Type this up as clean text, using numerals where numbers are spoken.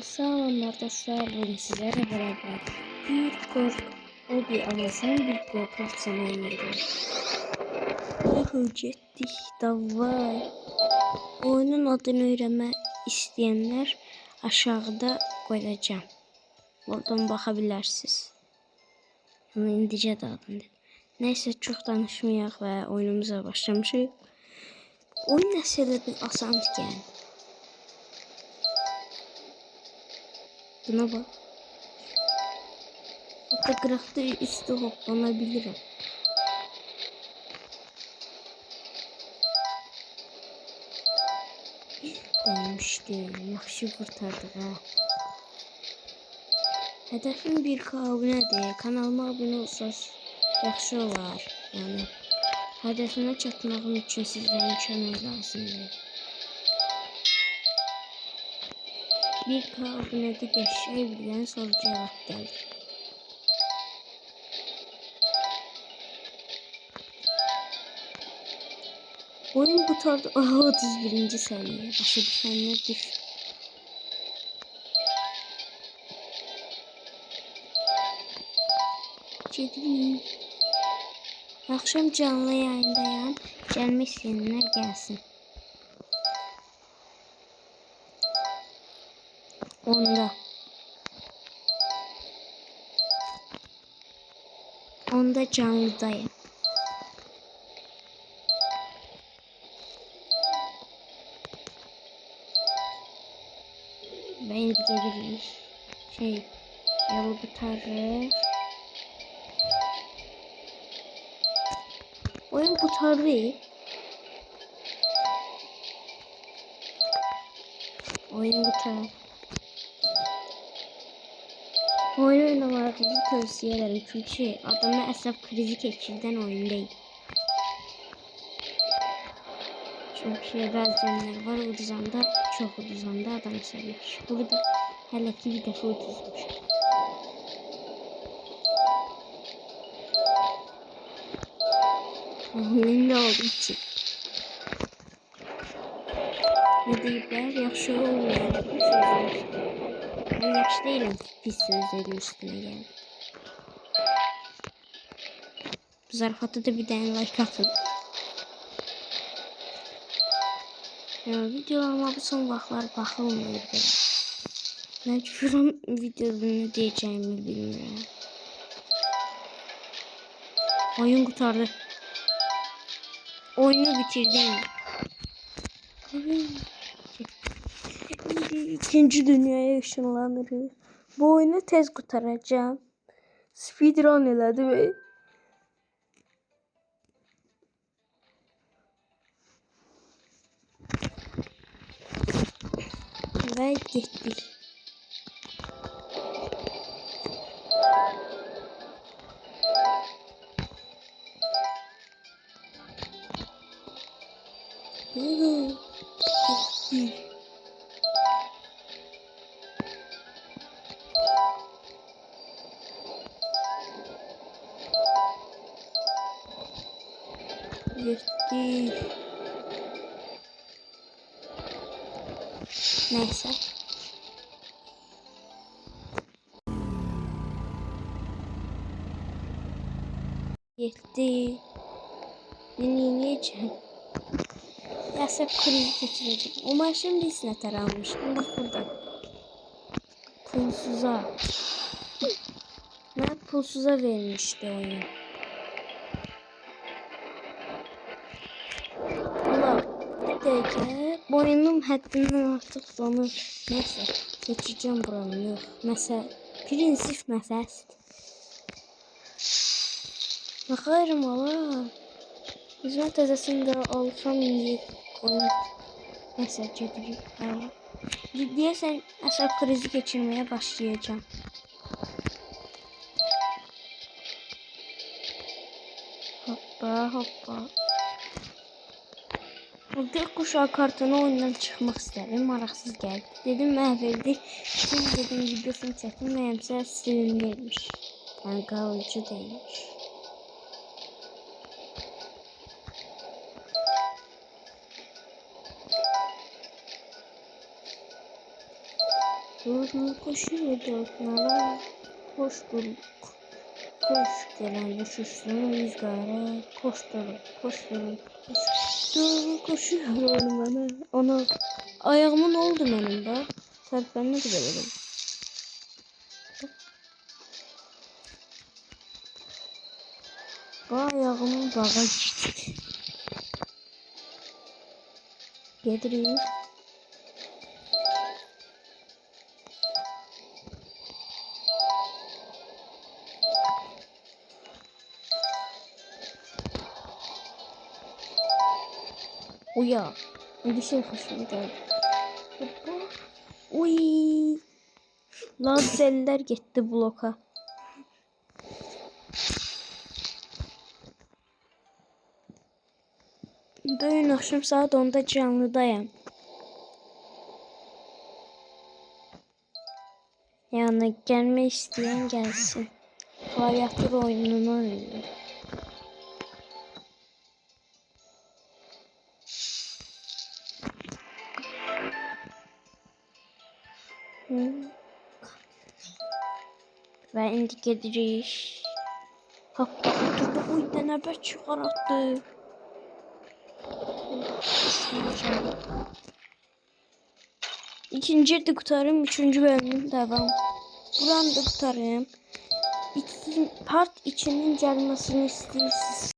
Selamlar dostlar, bugün sizlerle beraber bir korku hobi ama sen bir korkarsan oynayacağım. Getdik, davay. Oyunun adını öğrenmek isteyenler aşağıda koyacağım. Oradan bakabilirsiniz. Yani indicə də adını dedim. Neyse çok danışmayaq ve oyunumuza başlamışıq. Oyun nəsələ bir asan gəldi. Buna bak. Hatta kırıkta üstü hoplanabilirim. Demişti. Yaxşı kurtardık ha. Hedefim 1K abonedir. Kanalıma abone olsanız yaxşı olar. Yani hedefime çatmağım için sizlerin kömək lazımdır. 1K abonede geçişe bilen soru cevap gelir. Oyun bu tarz 31. seviye. Başa düşenler düş. Gedim. Akşam canlı yayındayım. Gelmek isteyenler gelsin. Onda canlıdayım. Ben gidebiliriz. Yolu kurtarır. Oyun kurtarır. Oyun kurtarır. Oyun oynamanızı tavsiye ederim çünkü adamı əsəb krizi keçirdən oyun değil. Çünkü bəzənlər var uduzanda, çok uduzanda adam sevmiş. Burada hələ ki bir dəfə uduzmuş. Ne oldu için? Ne deyiblər? Yaxşı olmayan pis sözün üstüne. Ben yaxşı değilim pis sözlerin üstüne geldim. Bu zarafatı da bir tane like atın. Yani videolarıma bu son vaxtlar baxılmıyor belə. Məcburum videoda ne diyeceğimi bilmirəm. Oyun kurtardı. Oyunu bitirdim. İkinci dünyaya ışınlanırız. Bu oyunu tez kurtaracağım. Speedrun elədi ve getdik. Getdik. Neyse. Getdik. Dinleyeceğim. Yasap krizi geçireceğim. O maşın bir sineter almıştım. Bak burada. Pulsuza. Ben pulsuza vermişti oyun. Ama bir dakika. Boynum həddindən artıq donur. Neyse. Geçeceğim buranı. Yok. Mesela prinsip məsələsidir. Baxarım ala. Hizmet təzəsində alsam indi oyun. Neyse gedirik. Deyəsən əsəb krizi geçirmeye başlayacağım. Hoppa hoppa. Bir kuşağı kartonu oyundan çıkmak istedim. Maraqsız geldi. Dedim məhv. Şimdi dedim videosunu çəkim. Məyəmsə silinirmiş. Yani qalıcı değilmiş. Durma koşuyor dörtnala. Hoş bulduk. Hoş gelen uçuşsun rüzgara. Koşturun, koşturun, koşturun. Koşuyor ormana. Ana, ayağıma ne oldu benim de? Serpen ne güzel oldu. Ayağımın bağa gitti. Yedireyim. Uya. Bir şey hoşuma geldi. Hoppa. Uy. Lazerler gitti bloka. Bugün akşam saat 10'da canlıdayım. Yani gelmek isteyen gelsin. Klavyatür oyununu oynuyor. Ve indi gedirik. Hoppa oturdu. Uy nənəbət çıxartdı. İkinci de kurtarım. Üçüncü bölümün devam. Buranı da kurtarım. Part 2'nin gelmesini istiyorsunuz.